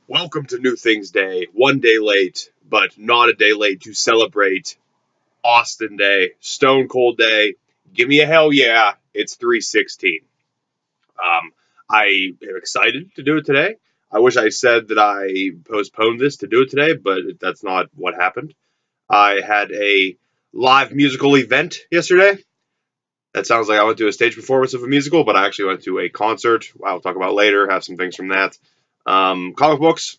Welcome to New Things Day. One day late, but not a day late to celebrate Austin Day, Stone Cold Day. Give me a hell yeah. It's 316. I am excited to do it today. I wish I said that I postponed this to do it today, but that's not what happened. I had a live musical event yesterday. That sounds like I went to a stage performance of a musical, but I actually went to a concert. I'll talk about later. Have some things from that. Comic books,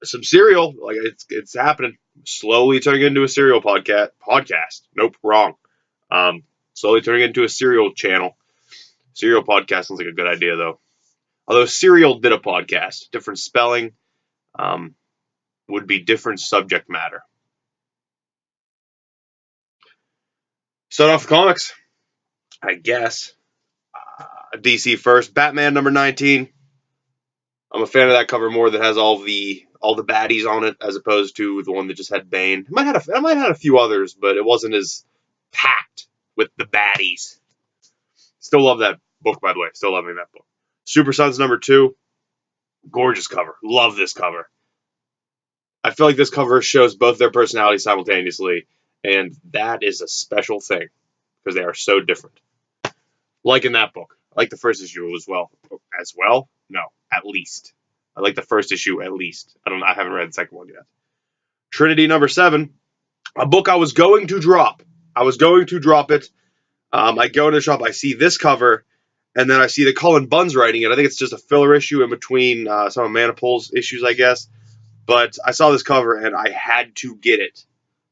some cereal. Like it's happening. Slowly turning into a cereal podcast. Nope, wrong. Slowly turning into a cereal channel. Cereal podcast sounds like a good idea though. Although Serial did a podcast, different spelling, would be different subject matter. Start off the comics, I guess. DC first. Batman number 19. I'm a fan of that cover more that has all the baddies on it as opposed to the one that just had Bane. I might have had a few others, but it wasn't as packed with the baddies. Still love that book, by the way. Still loving that book. Super Sons number 2. Gorgeous cover. Love this cover. I feel like this cover shows both their personalities simultaneously, and that is a special thing because they are so different. Like in that book. I like the first issue as well. As well? No, at least. I like the first issue at least. I haven't read the second one yet. Trinity number 7. A book I was going to drop. I was going to drop it. I go to the shop, I see this cover, and then I see that Cullen Bunn's writing it. I think it's just a filler issue in between some of Manipul's issues, I guess. But I saw this cover, and I had to get it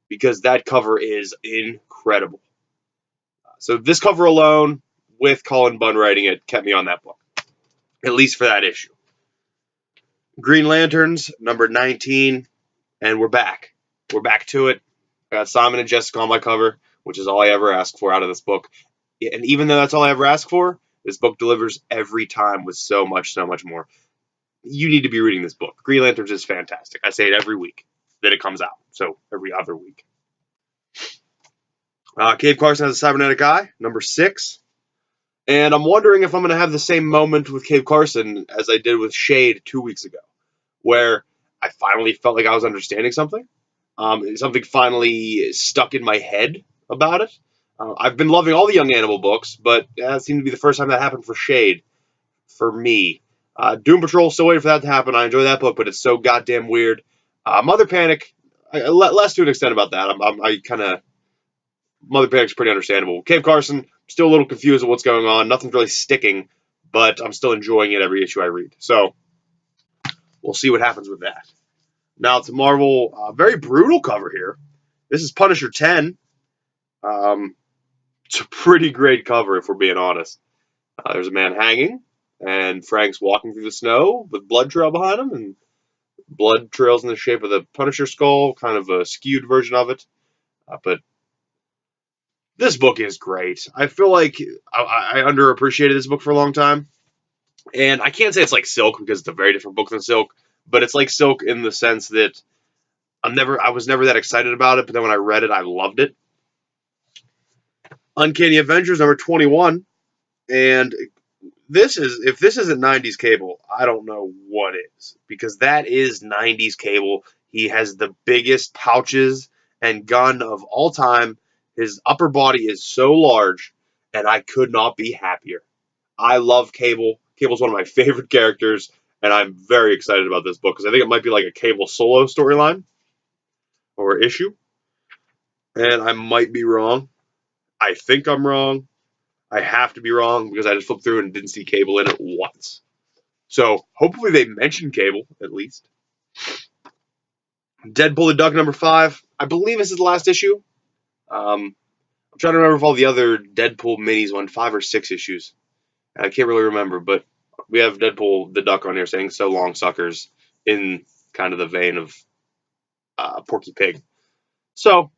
because that cover is incredible. So this cover alone, with Cullen Bunn writing it, kept me on that book, at least for that issue. Green Lanterns, number 19, and we're back. We're back to it. I got Simon and Jessica on my cover, which is all I ever ask for out of this book. And even though that's all I ever ask for, this book delivers every time with so much more. You need to be reading this book. Green Lanterns is fantastic. I say it every week that it comes out, so every other week. Cave Carson has a cybernetic eye, number 6. And I'm wondering if I'm going to have the same moment with Cave Carson as I did with Shade 2 weeks ago, where I finally felt like I was understanding something. Something finally stuck in my head about it. I've been loving all the Young Animal books, but that seemed to be the first time that happened for Shade, for me. Doom Patrol, still waiting for that to happen. I enjoy that book, but it's so goddamn weird. Mother Panic, less to an extent about that. Mother Panic's pretty understandable. Cave Carson, still a little confused with what's going on. Nothing's really sticking, but I'm still enjoying it every issue I read. So we'll see what happens with that. Now to Marvel, very brutal cover here. This is Punisher 10. It's a pretty great cover, if we're being honest. There's a man hanging, and Frank's walking through the snow with blood trail behind him, and blood trails in the shape of the Punisher skull, kind of a skewed version of it. But this book is great. I feel like I underappreciated this book for a long time. And I can't say it's like Silk because it's a very different book than Silk, but it's like Silk in the sense that I was never that excited about it, but then when I read it, I loved it. Uncanny Avengers number 21. And if this isn't 90s Cable, I don't know what is, because that is 90s Cable. He has the biggest pouches and gun of all time. His upper body is so large, and I could not be happier. I love Cable. Cable's one of my favorite characters, and I'm very excited about this book because I think it might be like a Cable solo storyline or issue. And I might be wrong. I think I'm wrong. I have to be wrong because I just flipped through and didn't see Cable in it once. So hopefully they mention Cable at least. Deadpool the Duck number 5. I believe this is the last issue. I'm trying to remember if all the other Deadpool minis went 5 or 6 issues. I can't really remember, but we have Deadpool the Duck on here saying "So long, suckers," in kind of the vein of Porky Pig. So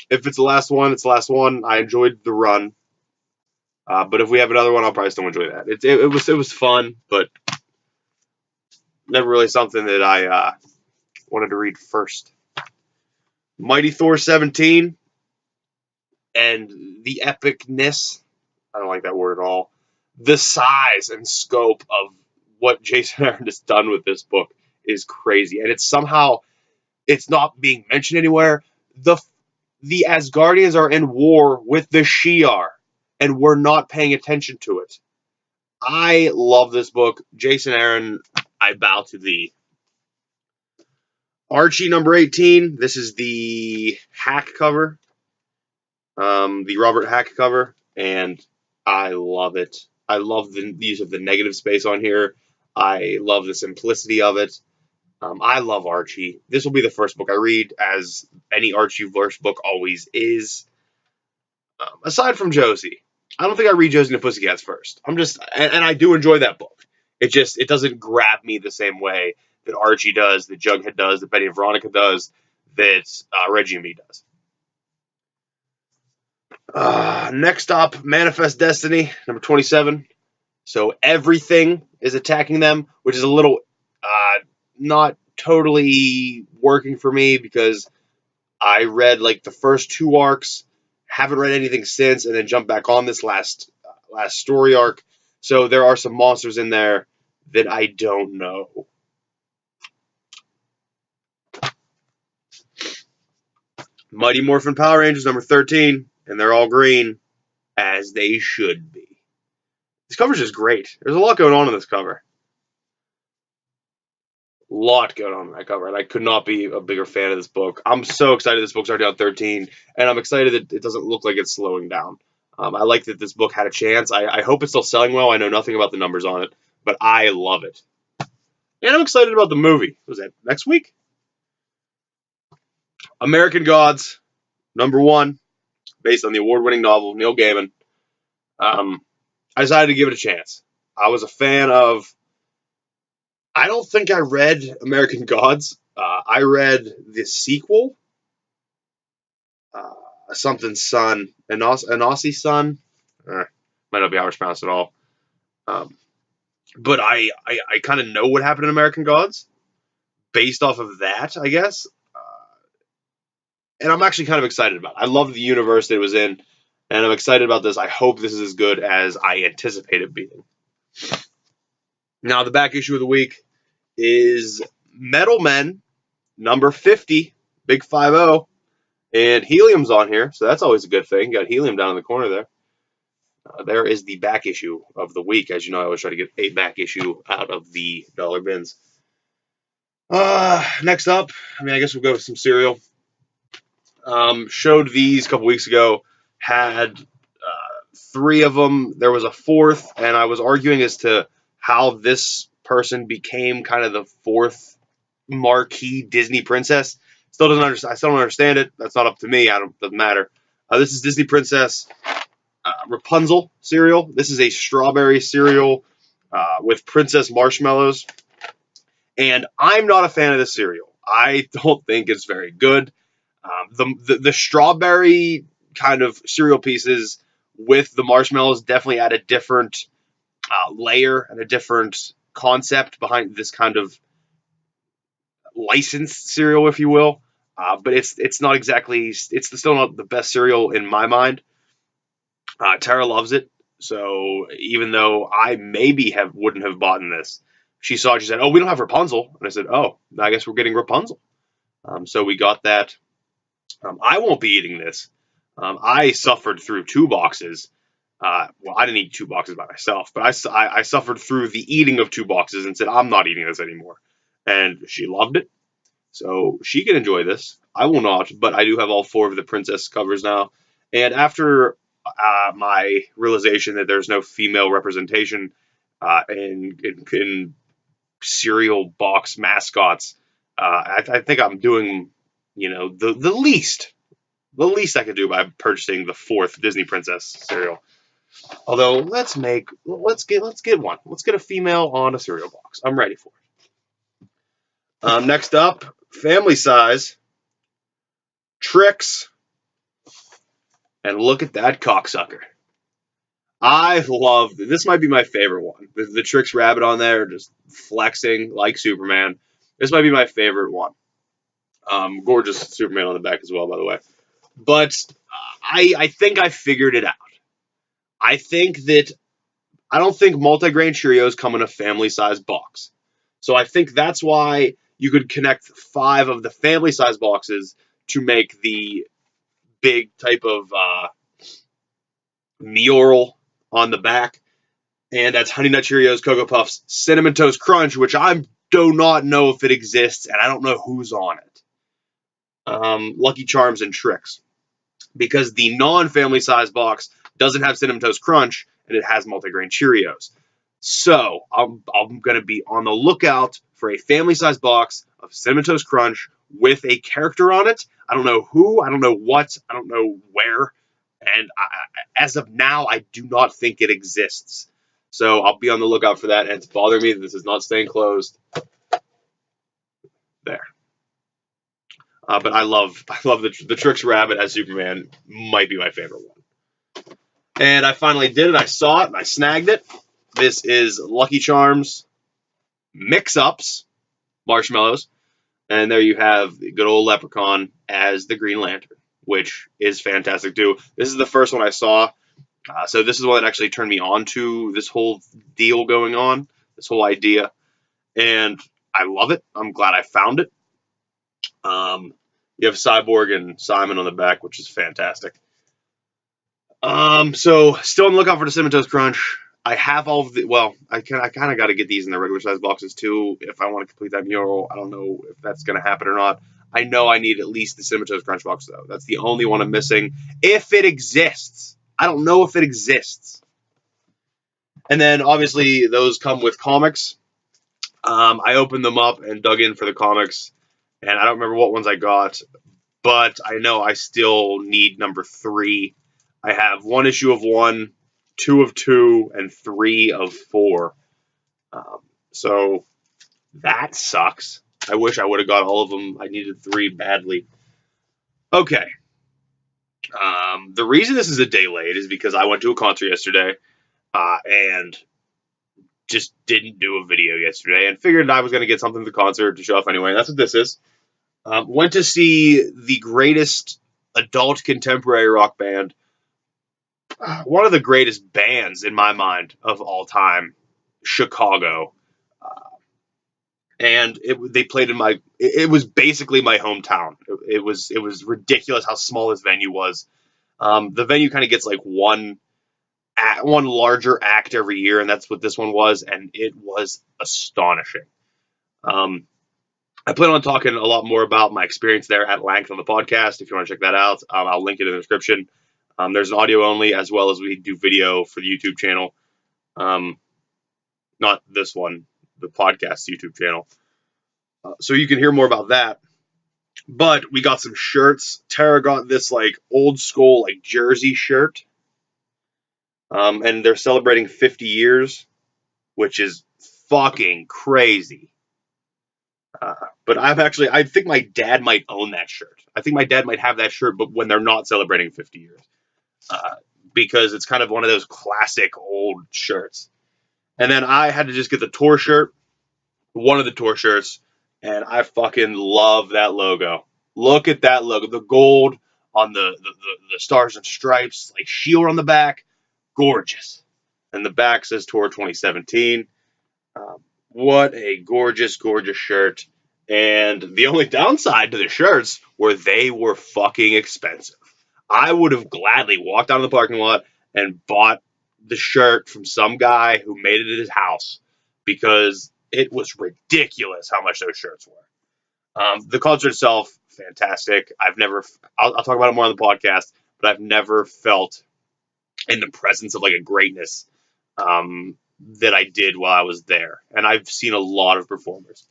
if it's the last one, it's the last one. I enjoyed the run. But if we have another one, I'll probably still enjoy that. It was fun, but never really something that I wanted to read first. Mighty Thor 17 and the epicness. I don't like that word at all. The size and scope of what Jason Aaron has done with this book is crazy, and it's not being mentioned anywhere. The Asgardians are in war with the Shi'ar, and we're not paying attention to it. I love this book. Jason Aaron, I bow to thee. Archie number 18. This is the Hack cover, the Robert Hack cover, and I love it. I love the use of the negative space on here. I love the simplicity of it. I love Archie. This will be the first book I read, as any Archie verse book always is. Aside from Josie, I don't think I read Josie and the Pussycats first. And I do enjoy that book. It doesn't grab me the same way that Archie does, that Jughead does, that Betty and Veronica does, that Reggie and me does. Next up, Manifest Destiny, number 27. So everything is attacking them, which is a little not totally working for me, because I read like the first 2 arcs, haven't read anything since, and then jumped back on this last story arc. So there are some monsters in there that I don't know. Mighty Morphin Power Rangers number 13, and they're all green, as they should be. This cover's just great. There's a lot going on in this cover. Lot going on in that cover, and I could not be a bigger fan of this book. I'm so excited this book's already on 13, and I'm excited that it doesn't look like it's slowing down. I like that this book had a chance. I hope it's still selling well. I know nothing about the numbers on it, but I love it. And I'm excited about the movie. Was that next week? American Gods, number 1, based on the award-winning novel Neil Gaiman. I decided to give it a chance. I was a fan of... I don't think I read American Gods. I read the sequel, something Son, an Aussie Son. Might not be how it's pronounced at all. But I kind of know what happened in American Gods based off of that, I guess. And I'm actually kind of excited about it. I love the universe that it was in, and I'm excited about this. I hope this is as good as I anticipate it being. Now, the back issue of the week is Metal Men, number 50, big 5-0, and Helium's on here, so that's always a good thing. Got Helium down in the corner there. There is the back issue of the week. As you know, I always try to get a back issue out of the dollar bins. Next up, I guess we'll go with some cereal. Showed these a couple weeks ago. Had 3 of them. There was a 4th, and I was arguing as to how this person became kind of the 4th marquee Disney princess. I still don't understand it. That's not up to me. Doesn't matter. This is Disney Princess Rapunzel cereal. This is a strawberry cereal with princess marshmallows. And I'm not a fan of this cereal. I don't think it's very good. The strawberry kind of cereal pieces with the marshmallows definitely add a different layer and a different concept behind this kind of licensed cereal, if you will. But it's not exactly, it's still not the best cereal in my mind. Tara loves it, so even though I maybe wouldn't have bought this, she saw it, she said, "Oh, we don't have Rapunzel," and I said, "Oh, I guess we're getting Rapunzel." So we got that. I won't be eating this. I suffered through 2 boxes. Well, I didn't eat 2 boxes by myself, but I suffered through the eating of 2 boxes and said, I'm not eating this anymore. And she loved it. So she can enjoy this. I will not, but I do have all 4 of the princess covers now. And after my realization that there's no female representation in cereal box mascots, I think I'm doing, the least I could do by purchasing the 4th Disney Princess cereal. Although let's get one. Let's get a female on a cereal box. I'm ready for it. Next up, family size Tricks, and look at that cocksucker. I love this. Might be my favorite one. The Tricks rabbit on there, just flexing like Superman. This might be my favorite one. Gorgeous Superman on the back as well, by the way. But I think I figured it out. I don't think multigrain Cheerios come in a family-size box. So I think that's why you could connect 5 of the family size boxes to make the big type of mural on the back. And that's Honey Nut Cheerios, Cocoa Puffs, Cinnamon Toast Crunch, which I do not know if it exists, and I don't know who's on it. Lucky Charms and Tricks. Because the non-family size box doesn't have Cinnamon Toast Crunch, and it has multigrain Cheerios. So I'm going to be on the lookout for a family size box of Cinnamon Toast Crunch with a character on it. I don't know who, I don't know what, I don't know where, and as of now, I do not think it exists. So I'll be on the lookout for that, and it's bothering me that this is not staying closed. There. But I love the Tricks Rabbit as Superman. Might be my favorite one. And I finally did it. I saw it, and I snagged it. This is Lucky Charms Mix-Ups Marshmallows. And there you have the good old Leprechaun as the Green Lantern, which is fantastic too. This is the first one I saw. So this is one that actually turned me on to this whole deal going on, this whole idea. And I love it. I'm glad I found it. You have Cyborg and Simon on the back, which is fantastic. So still on the lookout for the Cinnamon Toast Crunch. I have all of the, well, I kind of got to get these in the regular size boxes too if I want to complete that mural. I don't know if that's going to happen or not. I know I need at least the Cinnamon Toast Crunch box though. That's the only one I'm missing. If it exists. I don't know if it exists. And then obviously those come with comics. I opened them up and dug in for the comics, and I don't remember what ones I got, but I know I still need number 3. I have 1 issue of 1, 2 of 2, and 3 of 4. So that sucks. I wish I would have got all of them. I needed 3 badly. Okay. The reason this is a day late is because I went to a concert yesterday and just didn't do a video yesterday and figured I was going to get something to the concert to show off anyway. That's what this is. Went to see the greatest adult contemporary rock band, one of the greatest bands in my mind of all time, Chicago. And they played in my. It was basically my hometown. It was ridiculous how small this venue was. The venue kind of gets like one larger act every year, and that's what this one was, and it was astonishing. I plan on talking a lot more about my experience there at length on the podcast. If you want to check that out, I'll link it in the description. There's an audio only, as well as we do video for the YouTube channel. Not this one, the podcast YouTube channel. So you can hear more about that. But we got some shirts. Tara got this like old school like jersey shirt. And they're celebrating 50 years, which is fucking crazy. But I think my dad might own that shirt. I think my dad might have that shirt, but when they're not celebrating 50 years. Because it's kind of one of those classic old shirts. And then I had to just get the tour shirt, one of the tour shirts, and I fucking love that logo. Look at that logo. The gold on the stars and stripes, like shield on the back. Gorgeous. And the back says Tour 2017. What a gorgeous, gorgeous shirt. And the only downside to the shirts were they were fucking expensive. I would have gladly walked down to the parking lot and bought the shirt from some guy who made it at his house because it was ridiculous how much those shirts were. The concert itself, fantastic. I'll talk about it more on the podcast, but I've never felt in the presence of like a greatness that I did while I was there. And I've seen a lot of performers.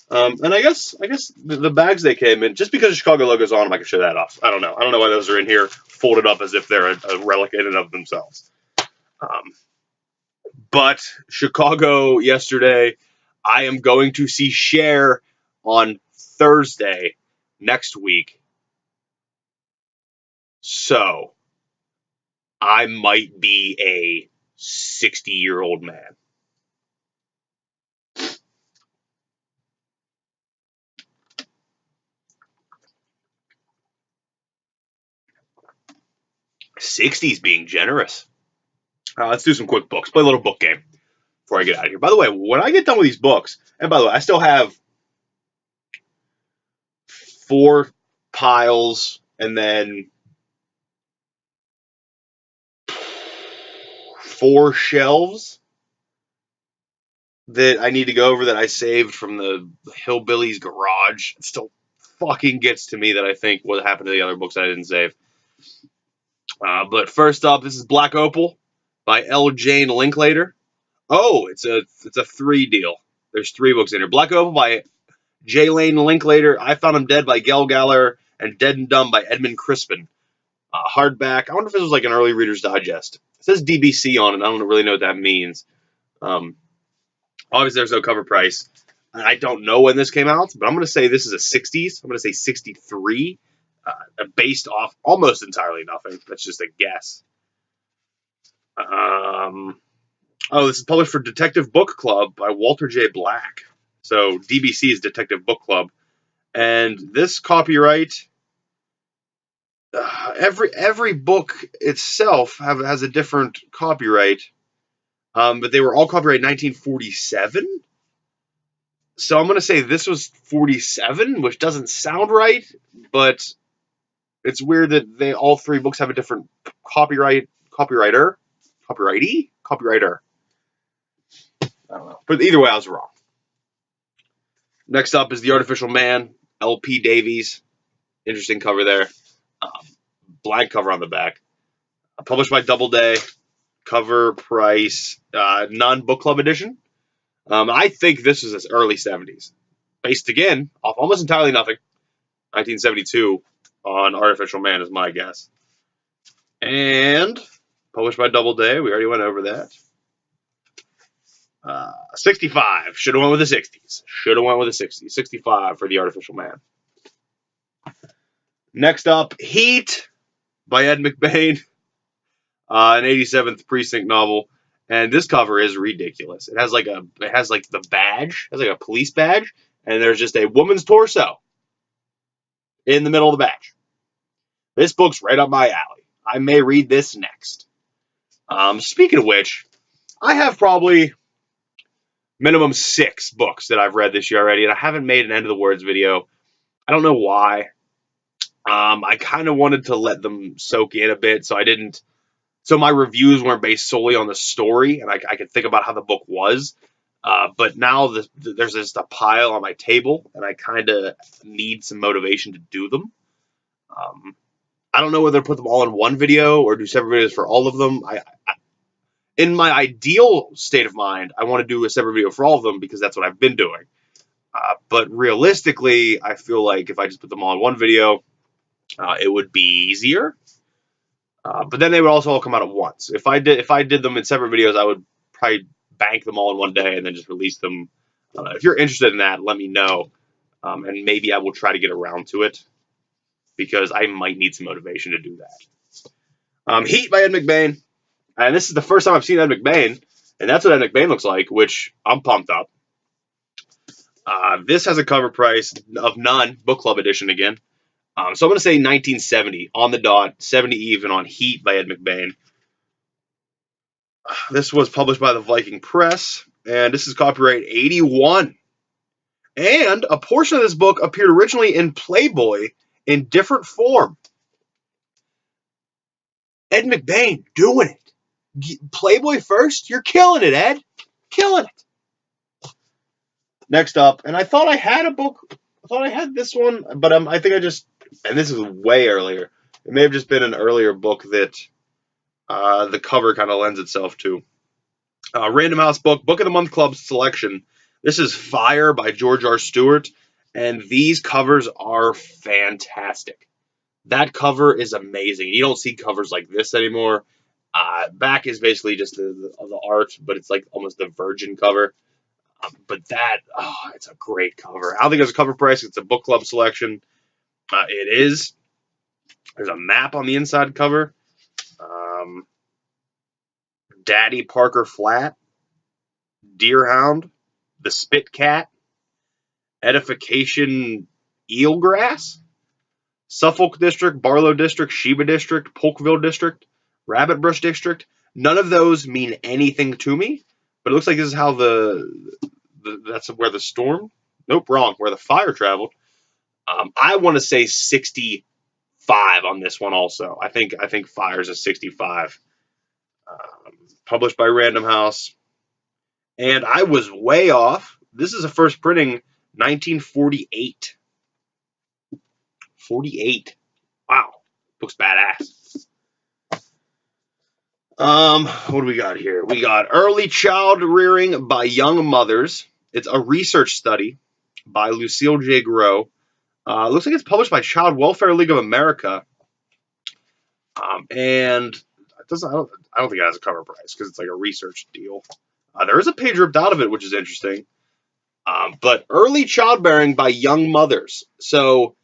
And I guess the bags they came in, just because the Chicago logo's on them, I can show that off. I don't know why those are in here folded up as if they're a relic in and of themselves. But Chicago yesterday, I am going to see Cher on Thursday next week. So I might be a 60-year-old man. '60s being generous. Let's do some quick books. Play a little book game. before I get out of here. By the way, when I get done with these books, and by the way, I still have 4 piles and then 4 shelves that I need to go over that I saved from the Hillbilly's garage. It still fucking gets to me that I think what happened to the other books I didn't save. But first up, this is Black Opal by L. Jane Linklater. Oh, it's a 3 deal. There's 3 books in here. Black Opal by J. Lane Linklater, I Found Him Dead by Gail Galler, and Dead and Dumb by Edmund Crispin. Hardback. I wonder if this was like an early Reader's Digest. It says DBC on it. I don't really know what that means. Obviously, there's no cover price. I don't know when this came out, but I'm going to say this is a 60s. I'm going to say 63, based off almost entirely nothing. That's just a guess. This is published for Detective Book Club by Walter J. Black. So DBC is Detective Book Club. And this copyright, every book itself has a different copyright. But they were all copyright 1947. So I'm going to say this was 47, which doesn't sound right, but it's weird that all 3 books have a different copyrighter. I don't know. But either way, I was wrong. Next up is The Artificial Man, L.P. Davies. Interesting cover there. Blank cover on the back. Published by Doubleday. Cover price, non-book club edition. I think this was as early 70s. Based again off almost entirely nothing. 1972 on Artificial Man is my guess. And published by Doubleday. We already went over that. 65. Should have went with the 60s. 65 for The Artificial Man. Next up, Heat by Ed McBain. An 87th Precinct novel. And this cover is ridiculous. It has like the badge. It has like a police badge. And there's just a woman's torso in the middle of the badge. This book's right up my alley. I may read this next. Speaking of which, I have probably minimum 6 books that I've read this year already, and I haven't made an End of the Words video. I don't know why. I kind of wanted to let them soak in a bit, so I didn't. So my reviews weren't based solely on the story, and I could think about how the book was. But now there's just a pile on my table, and I kind of need some motivation to do them. I don't know whether to put them all in one video or do separate videos for all of them. In my ideal state of mind, I want to do a separate video for all of them because that's what I've been doing. But realistically, I feel like if I just put them all in one video, it would be easier. But then they would also all come out at once. If I did them in separate videos, I would probably bank them all in one day and then just release them. If you're interested in that, let me know. And maybe I will try to get around to it because I might need some motivation to do that. Heat by Ed McBain. And this is the first time I've seen Ed McBain. And that's what Ed McBain looks like, which I'm pumped up. This has a cover price of none, book club edition again. So I'm going to say 1970 on the dot, 70 even on Heat by Ed McBain. This was published by the Viking Press, and this is copyright 81. And a portion of this book appeared originally in Playboy in different form. Ed McBain doing it. Playboy first? You're killing it, Ed. Killing it. Next up, and I thought I had a book. I thought I had this one, but I think I just, and this is way earlier. It may have just been an earlier book that the cover kind of lends itself to. Random House Book of the Month Club selection. This is Fire by George R. Stewart, and these covers are fantastic. That cover is amazing. You don't see covers like this anymore. Back is basically just the art, but it's like almost the virgin cover. But that, it's a great cover. I don't think there's a cover price. It's a book club selection. It is. There's a map on the inside cover. Daddy Parker Flat, Deerhound, the Spit Cat, Edification Eelgrass, Suffolk District, Barlow District, Sheba District, Polkville District, Rabbit Brush District. None of those mean anything to me, But it looks like this is how that's where the storm. Nope, wrong. Where the fire traveled. I want to say 65 on this one. Also, I think fire's a 65. Published by Random House, and I was way off. This is a first printing, 1948. 48. Wow, book's badass. What do we got here? We got Early Child Rearing by Young Mothers. It's a research study by Lucille J. Grow. Looks like it's published by Child Welfare League of America. And it doesn't. I don't think it has a cover price because it's like a research deal. There is a page ripped out of it, which is interesting. But Early Childbearing by Young Mothers. So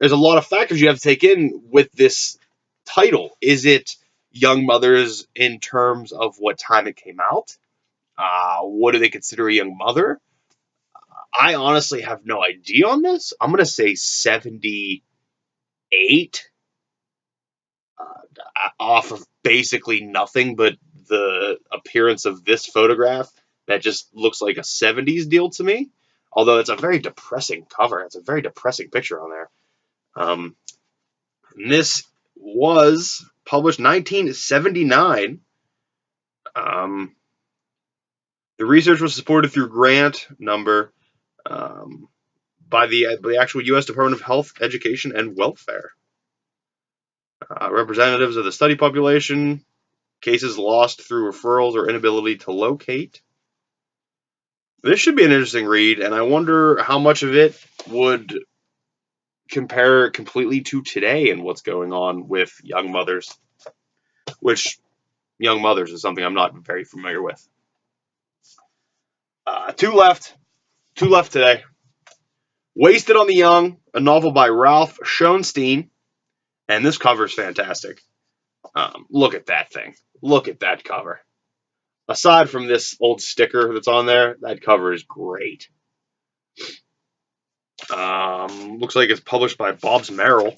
there's a lot of factors you have to take in with this title. Is it young mothers in terms of what time it came out? What do they consider a young mother? I honestly have no idea on this. I'm going to say 78 off of basically nothing but the appearance of this photograph that just looks like a 70s deal to me. Although it's a very depressing cover. It's a very depressing picture on there. And this was published 1979. The research was supported through grant number by the actual U.S. Department of Health, Education, and Welfare. Representatives of the study population, cases lost through referrals or inability to locate. This should be an interesting read, and I wonder how much of it would compare completely to today and what's going on with young mothers, which young mothers is something I'm not very familiar with. Two left today. Wasted on the Young, a novel by Ralph Schoenstein, and this cover is fantastic. Look at that thing. Look at that cover. Aside from this old sticker that's on there, that cover is great. Looks like it's published by Bob's Merrill.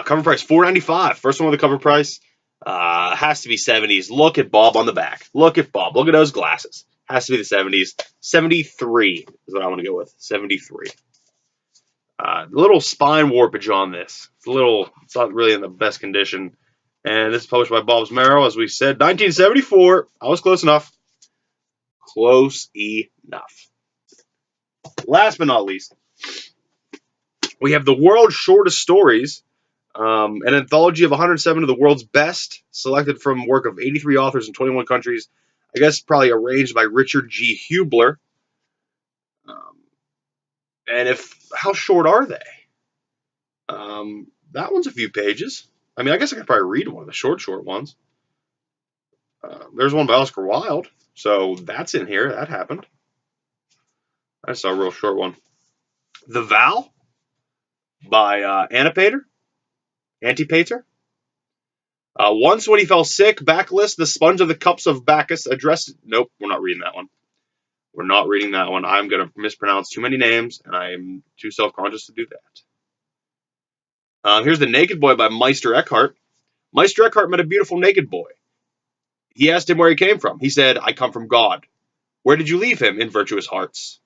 Cover price $4.95. First one with a cover price. Has to be 70s. Look at Bob on the back. Look at Bob. Look at those glasses. Has to be the 70s. 73 is what I want to go with. 73. The little spine warpage on this. It's not really in the best condition. And this is published by Bob's Merrill, as we said, 1974. I was close enough. Close enough. Last but not least, we have The World's Shortest Stories, an anthology of 107 of the world's best, selected from work of 83 authors in 21 countries. I guess probably arranged by Richard G. Hubler. And how short are they? That one's a few pages. I mean, I guess I could probably read one of the short ones. There's one by Oscar Wilde, so that's in here. That happened. I saw a real short one. The Vow by Antipater. Once when he fell sick, Bacchus, the sponge of the cups of Bacchus, addressed... Nope, we're not reading that one. We're not reading that one. I'm going to mispronounce too many names, and I'm too self-conscious to do that. Here's The Naked Boy by Meister Eckhart. Meister Eckhart met a beautiful naked boy. He asked him where he came from. He said, I come from God. Where did you leave him? In virtuous hearts.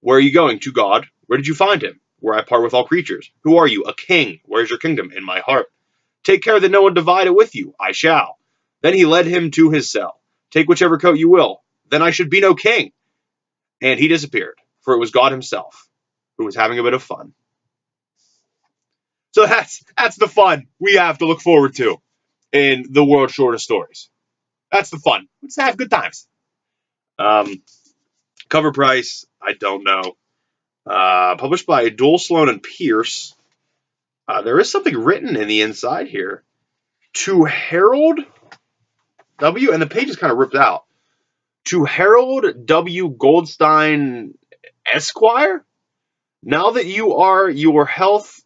Where are you going? To God. Where did you find him? Where I part with all creatures. Who are you? A king. Where is your kingdom? In my heart. Take care that no one divide it with you. I shall. Then he led him to his cell. Take whichever coat you will. Then I should be no king. And he disappeared, for it was God himself who was having a bit of fun. So that's the fun we have to look forward to in The World's Shortest Stories. That's the fun. Let's have good times. Cover price, I don't know. Published by Dole, Sloan, and Pierce. There is something written in the inside here. To Harold W., and the page is kind of ripped out. To Harold W. Goldstein, Esquire. Now that you are your health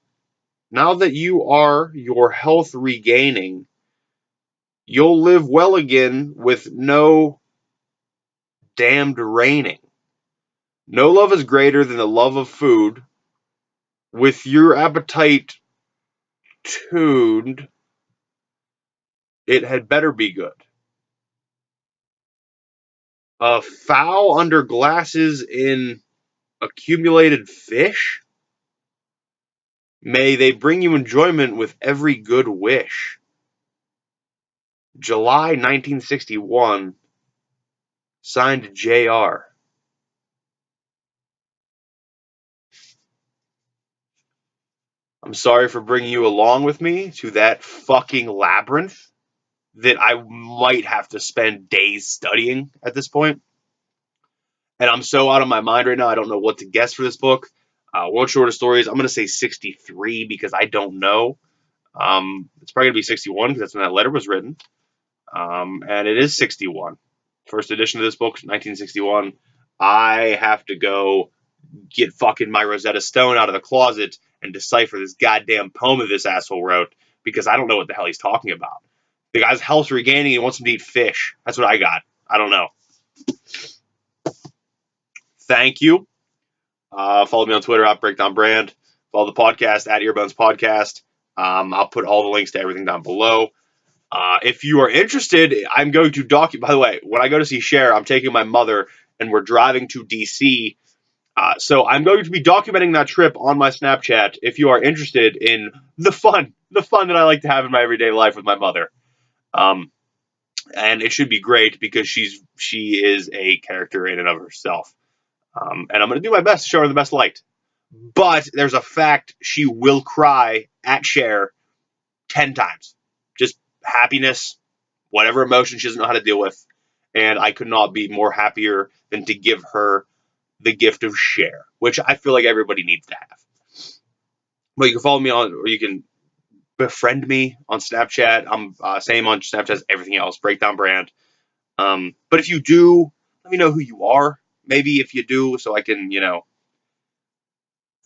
regaining, you'll live well again with no damned reigning. No love is greater than the love of food. With your appetite tuned, it had better be good. A foul under glasses in accumulated fish? May they bring you enjoyment with every good wish. July 1961. Signed J.R. I'm sorry for bringing you along with me to that fucking labyrinth that I might have to spend days studying at this point. And I'm so out of my mind right now, I don't know what to guess for this book. World Shortest Stories, I'm going to say 63 because I don't know. It's probably going to be 61 because that's when that letter was written. And it is 61. First edition of this book, 1961. I have to go get fucking my Rosetta Stone out of the closet and decipher this goddamn poem that this asshole wrote because I don't know what the hell he's talking about. The guy's health's regaining. He wants him to eat fish. That's what I got. I don't know. Thank you. Follow me on Twitter at Breakdown Brand. Follow the podcast at Earbuds Podcast. I'll put all the links to everything down below. If you are interested, I'm going to document. By the way, when I go to see Cher, I'm taking my mother and we're driving to DC. So I'm going to be documenting that trip on my Snapchat. If you are interested in the fun that I like to have in my everyday life with my mother. And it should be great because she is a character in and of herself. And I'm going to do my best to show her the best light. But there's a fact she will cry at Cher 10 times. Just happiness, whatever emotion she doesn't know how to deal with. And I could not be more happier than to give her the gift of Cher, which I feel like everybody needs to have. But you can follow me on, or you can befriend me on Snapchat. I'm same on Snapchat as everything else, Breakdown Brand. But if you do, let me know who you are. Maybe if you do, so I can,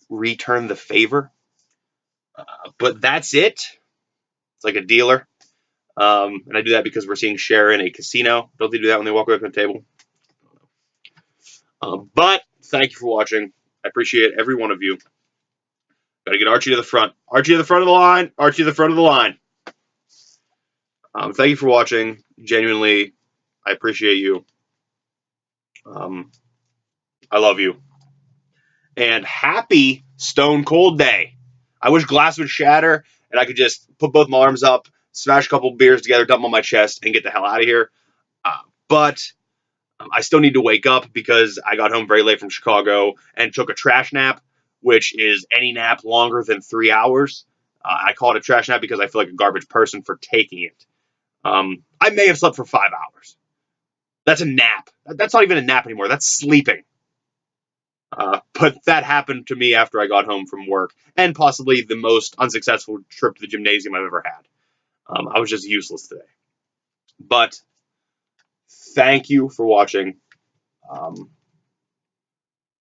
return the favor. But that's it. It's like a dealer. And I do that because we're seeing Cher in a casino. Don't they do that when they walk away from the table? But thank you for watching. I appreciate every one of you. Got to get Archie to the front. Archie to the front of the line. Archie to the front of the line. Thank you for watching. Genuinely, I appreciate you. I love you. And happy Stone Cold Day. I wish glass would shatter and I could just put both my arms up, smash a couple beers together, dump them on my chest, and get the hell out of here. But I still need to wake up because I got home very late from Chicago and took a trash nap, which is any nap longer than 3 hours. I call it a trash nap because I feel like a garbage person for taking it. I may have slept for 5 hours. That's a nap. That's not even a nap anymore. That's sleeping. But that happened to me after I got home from work, and possibly the most unsuccessful trip to the gymnasium I've ever had. I was just useless today. But thank you for watching.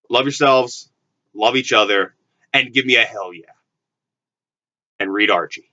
Love yourselves, love each other, and give me a hell yeah. And read Archie.